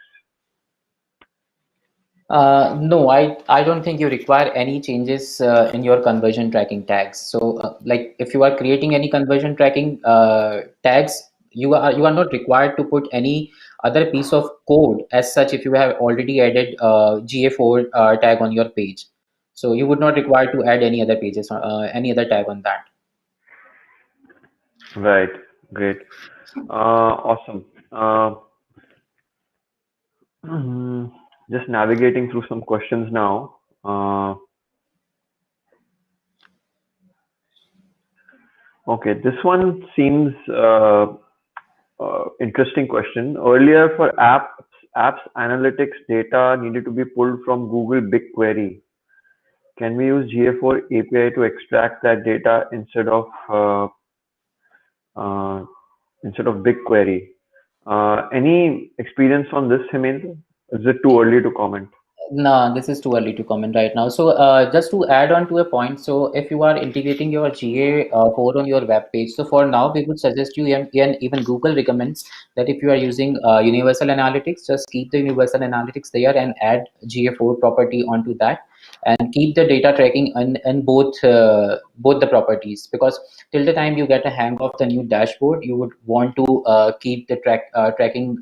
Speaker 2: No, I don't think you require any changes in your conversion tracking tags. So, like if you are creating any conversion tracking tags, you are not required to put any other piece of code as such if you have already added GA4 tag on your page. So you would not require to add any other pages, any other tag on that.
Speaker 1: Right. Great. Awesome. Just navigating through some questions now. Okay, this one seems interesting question. Earlier, for apps analytics data needed to be pulled from Google BigQuery. Can we use GA4 API to extract that data instead of BigQuery? Any experience on this, Hemendra? Is it too early to comment?
Speaker 2: No, this is too early to comment right now. So just to add on to a point, so if you are integrating your GA4 on your web page, so for now we would suggest you, and even Google recommends that if you are using Universal Analytics, just keep the Universal Analytics there and add GA4 property onto that, and keep the data tracking in both the properties, because till the time you get a hang of the new dashboard, you would want to keep the tracking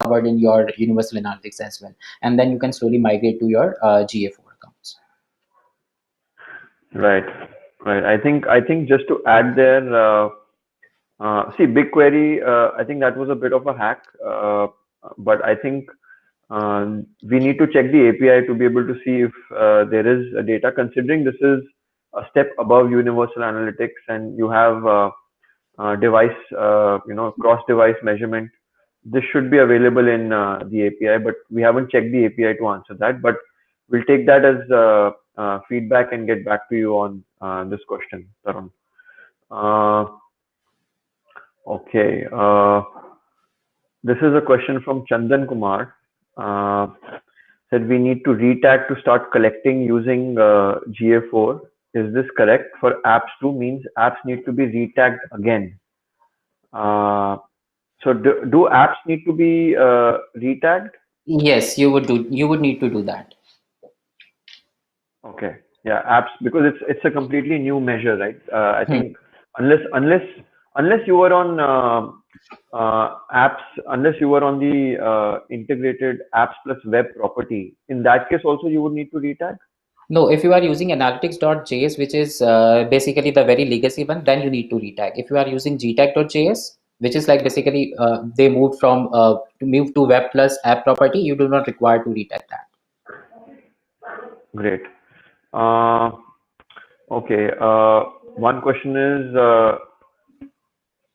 Speaker 2: covered in your Universal Analytics as well, and then you can slowly migrate to your GA4 accounts.
Speaker 1: Right. I think just to add there, see BigQuery. I think that was a bit of a hack, but I think we need to check the API to be able to see if there is a data. Considering this is a step above Universal Analytics, and you have device, cross-device measurement. This should be available in the API, but we haven't checked the API to answer that. But we'll take that as feedback and get back to you on this question, Tarun. Okay. This is a question from Chandan Kumar. Said we need to retag to start collecting using GA4. Is this correct? For apps too, means apps need to be retagged again. So do apps need to be retagged?
Speaker 2: Yes, you would need to do that.
Speaker 1: Okay. Yeah, apps, because it's a completely new measure, right? I think unless you were on apps, unless you were on the integrated apps plus web property, in that case also you would need to retag?
Speaker 2: No, if you are using analytics.js, which is basically the very legacy one, then you need to retag. If you are using gtag.js, which is like basically they moved from to web plus app property, you do not require to retag that.
Speaker 1: Great. Okay. One question is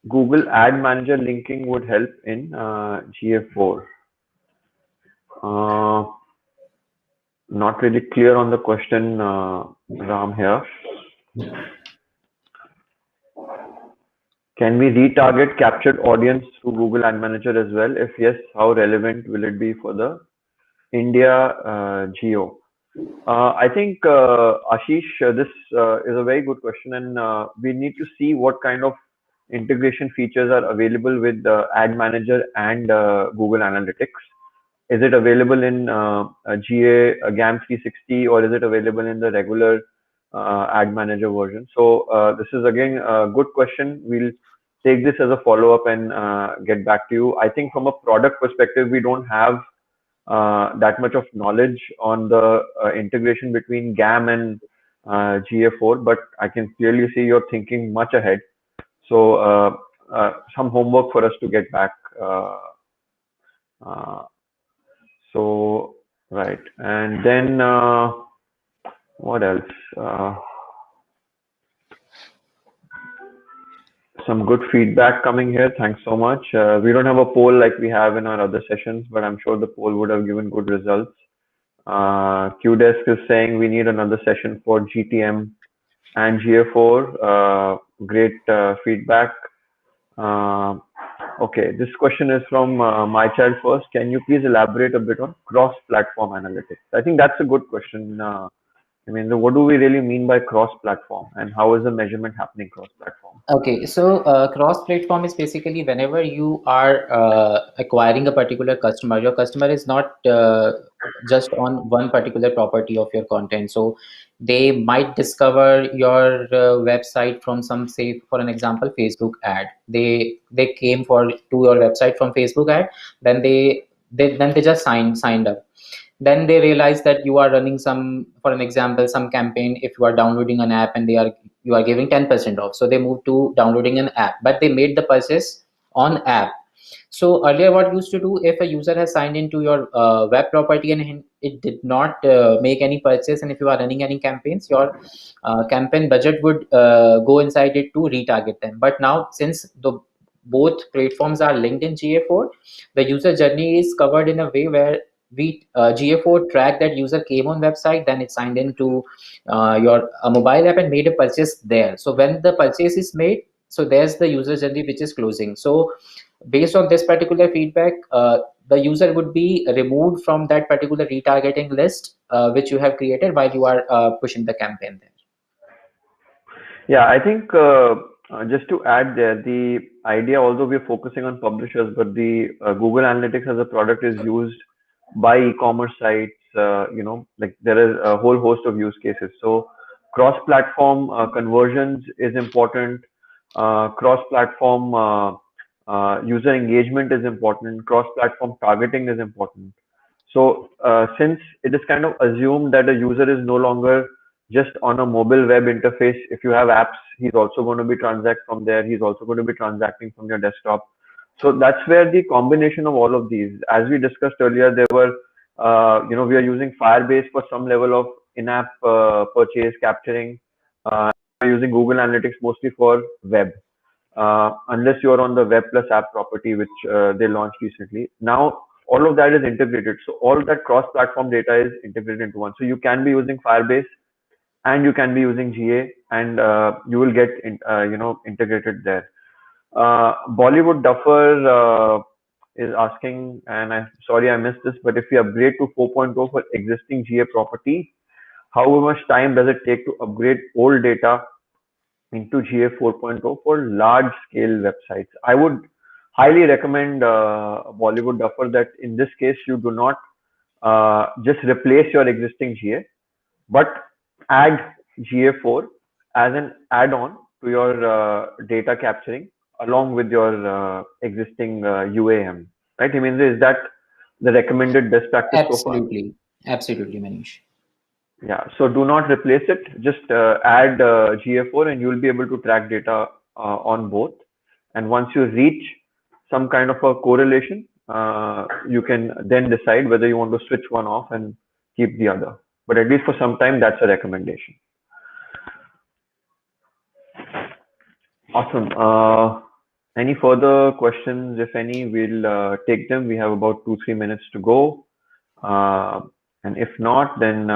Speaker 1: Google Ad Manager linking would help in GA4. Not really clear on the question, Ram, here. Can we retarget captured audience through Google Ad Manager as well? If yes, how relevant will it be for the India geo? I think, Ashish, this is a very good question, and we need to see what kind of integration features are available with Ad Manager and Google Analytics? Is it available in GA GAM 360, or is it available in the regular Ad Manager version? So this is again a good question. We'll take this as a follow-up and get back to you. I think from a product perspective, we don't have that much of knowledge on the integration between GAM and GA4, but I can clearly see you're thinking much ahead. So some homework for us to get back. So right, and then what else? Some good feedback coming here. Thanks so much. We don't have a poll like we have in our other sessions, but I'm sure the poll would have given good results. QDesk is saying we need another session for GTM and GA4. Great feedback. Okay, this question is from my child first. Can you please elaborate a bit on cross-platform analytics? I think that's a good question. I mean, what do we really mean by cross-platform, and how is the measurement happening cross-platform?
Speaker 2: Okay, so cross-platform is basically whenever you are acquiring a particular customer, your customer is not just on one particular property of your content. So they might discover your website from some, say, for an example, Facebook ad. They came to your website from Facebook ad, then they just signed up. Then they realize that you are running some, for an example, some campaign. If you are downloading an app and you are giving 10% off, so they move to downloading an app, but they made the purchase on app. So earlier what used to do, if a user has signed into your web property and it did not make any purchase, and if you are running any campaigns, your campaign budget would go inside it to retarget them. But now, since both platforms are linked in GA4, the user journey is covered in a way where we GA4 track that user came on website, then it signed into your mobile app and made a purchase there. So when the purchase is made, so there's the user journey which is closing. So based on this particular feedback, the user would be removed from that particular retargeting list which you have created while you are pushing the campaign there.
Speaker 1: Yeah, I think just to add there, the idea, although we're focusing on publishers, but the Google Analytics as a product is used by e-commerce sites. Like there is a whole host of use cases. So cross-platform conversions is important. Cross-platform user engagement is important. Cross-platform targeting is important. So since it is kind of assumed that a user is no longer just on a mobile web interface, if you have apps, he's also going to be transact from there. He's also going to be transacting from your desktop. So that's where the combination of all of these, as we discussed earlier, there were, we are using Firebase for some level of in-app purchase capturing. We're using Google Analytics mostly for web, unless you're on the web plus app property, which they launched recently. Now, all of that is integrated. So all that cross-platform data is integrated into one. So you can be using Firebase and you can be using GA, and you will get integrated there. Bollywood Duffer is asking, and I'm sorry I missed this, but if we upgrade to 4.0 for existing GA property, how much time does it take to upgrade old data into GA 4.0 for large scale websites? I would highly recommend Bollywood Duffer that in this case you do not just replace your existing GA, but add GA4 as an add-on to your data capturing along with your existing UAM, right? Hemendra, is that the recommended best practice so far?
Speaker 2: Absolutely, Manish.
Speaker 1: Yeah, so do not replace it. Just add GA4 and you will be able to track data on both. And once you reach some kind of a correlation, you can then decide whether you want to switch one off and keep the other. But at least for some time, that's a recommendation. Awesome. Any further questions? If any, we'll take them. We have about 2-3 minutes to go. And if not, then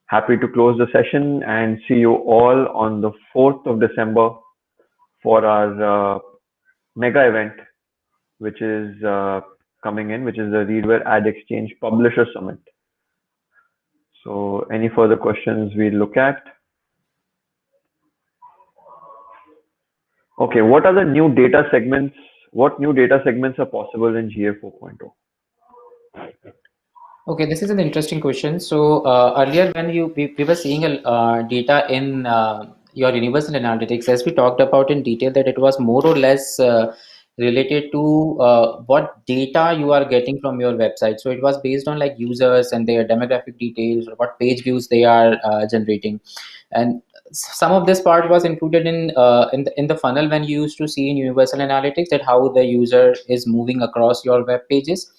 Speaker 1: happy to close the session and see you all on the 4th of December for our mega event, which is coming in, which is the Readwhere Ad Exchange Publisher Summit. So any further questions we'll look at? Okay, what are the new data segments? What new data segments are possible in GA 4.0?
Speaker 2: Okay, this is an interesting question. So earlier when we were seeing data in your Universal Analytics, as we talked about in detail, that it was more or less related to what data you are getting from your website. So it was based on like users and their demographic details, or what page views they are generating, and some of this part was included in the funnel when you used to see in Universal Analytics, that how the user is moving across your web pages.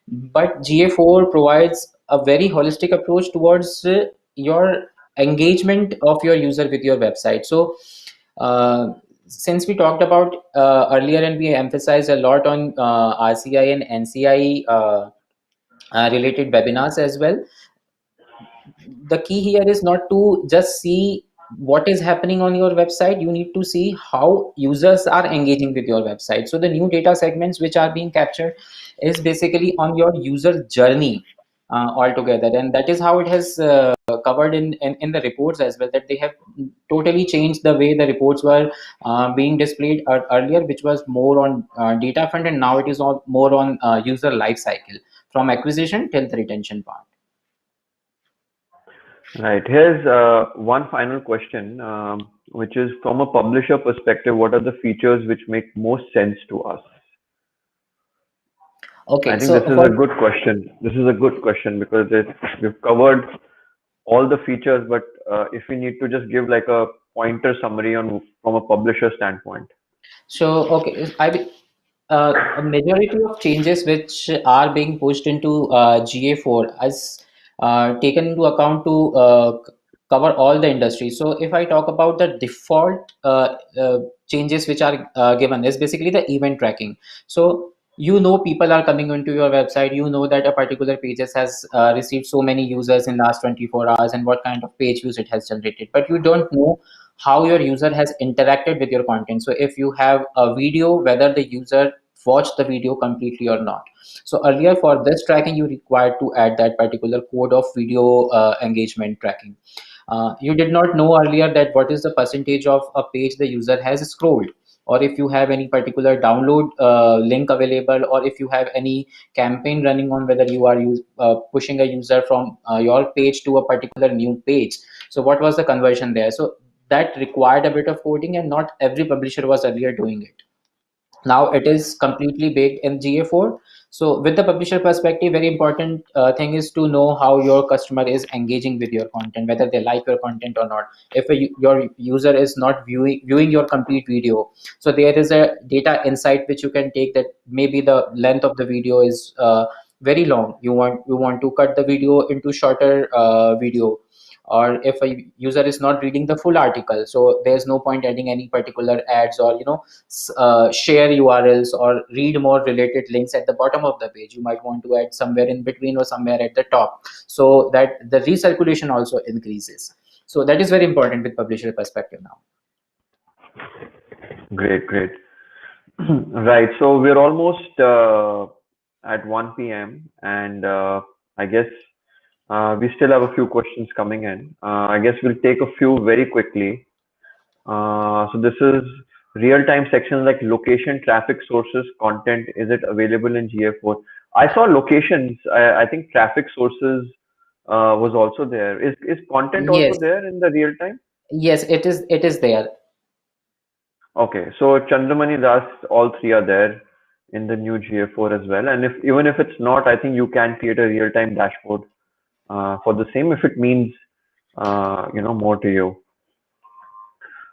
Speaker 2: But GA4 provides a very holistic approach towards your engagement of your user with your website. So uh, since we talked about earlier, and we emphasized a lot on RCI and NCI related webinars as well, the key here is not to just see what is happening on your website. You need to see how users are engaging with your website. So the new data segments which are being captured is basically on your user journey altogether, and that is how it has covered in the reports as well, that they have totally changed the way the reports were being displayed earlier, which was more on data front, and now it is all more on user life cycle, from acquisition till the retention part.
Speaker 1: Right. Here's one final question, which is from a publisher perspective, what are the features which make most sense to us? I
Speaker 2: Okay,
Speaker 1: think
Speaker 2: so
Speaker 1: this is
Speaker 2: for
Speaker 1: a good question. This is a good question because we've covered all the features, but if we need to just give like a pointer summary on from a publisher standpoint.
Speaker 2: So, okay, a majority of changes which are being pushed into GA4 as taken into account to cover all the industries. So, if I talk about the default changes which are given, is basically the event tracking. So, you know, people are coming into your website. You know that a particular pages has received so many users in last 24 hours, and what kind of page views it has generated. But you don't know how your user has interacted with your content. So if you have a video, whether the user watched the video completely or not. So earlier, for this tracking, you required to add that particular code of video engagement tracking. You did not know earlier that what is the percentage of a page the user has scrolled, or if you have any particular download link available, or if you have any campaign running on, whether you are pushing a user from your page to a particular new page. So what was the conversion there? So that required a bit of coding, and not every publisher was earlier doing it. Now it is completely baked in GA4. So with the publisher perspective, very important thing is to know how your customer is engaging with your content, whether they like your content or not. If your user is not viewing your complete video, so there is a data insight which you can take, that maybe the length of the video is very long. You want to cut the video into shorter video, or if a user is not reading the full article, so there's no point adding any particular ads, or share URLs or read more related links at the bottom of the page. You might want to add somewhere in between or somewhere at the top, so that the recirculation also increases. So that is very important with publisher perspective now.
Speaker 1: Great, great. Right. So we're almost at 1 p.m. and I guess we still have a few questions coming in. I guess we'll take a few very quickly. So this is real-time sections like location, traffic sources, content. Is it available in GA4? I saw locations. I think traffic sources was also there. Is content also
Speaker 2: Yes,
Speaker 1: there in the real time?
Speaker 2: yes, it is there.
Speaker 1: Okay, so Chandramani Das, all three are there in the new GA4 as well. And if even if it's not, I think you can create a real-time dashboard for the same if it means more to you.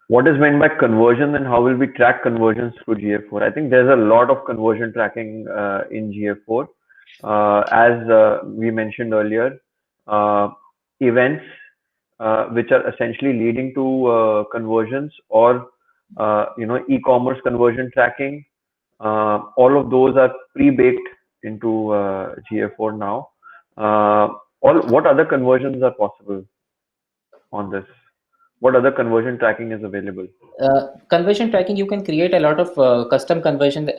Speaker 1: What is meant by conversion and how will we track conversions through GA4? I think there's a lot of conversion tracking in GA4. As we mentioned earlier, events which are essentially leading to conversions or e-commerce conversion tracking. All of those are pre-baked into GA4 now. What other conversions are possible on this? What other conversion tracking is available?
Speaker 2: Conversion tracking, you can create a lot of custom conversion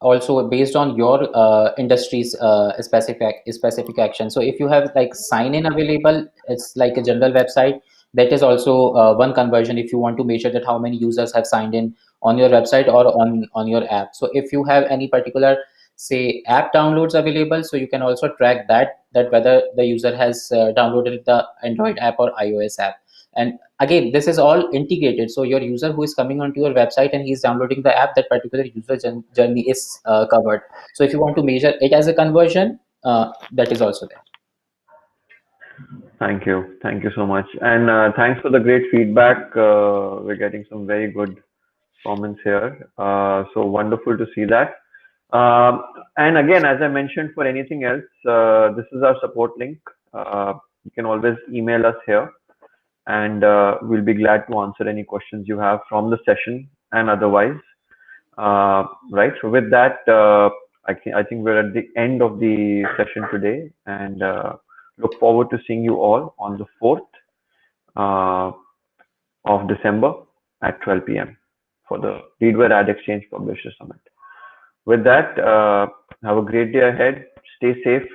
Speaker 2: also based on your industry's specific action. So if you have like sign in available, it's like a general website. That is also one conversion if you want to measure that how many users have signed in on your website or on your app. So if you have any particular, say, app downloads available, so you can also track that whether the user has downloaded the Android app or iOS app. And again, this is all integrated, so your user who is coming onto your website and he's downloading the app, that particular user journey is covered. So if you want to measure it as a conversion, that is also there.
Speaker 1: Thank you so much, and thanks for the great feedback. We're getting some very good comments here, so wonderful to see that. And again, as I mentioned, for anything else, this is our support link. You can always email us here, and we'll be glad to answer any questions you have from the session and otherwise. Right. So with that, I think we're at the end of the session today, and look forward to seeing you all on the 4th of December at 12 p.m. for the Readwhere Ad Exchange Publisher Summit. With that, have a great day ahead. Stay safe.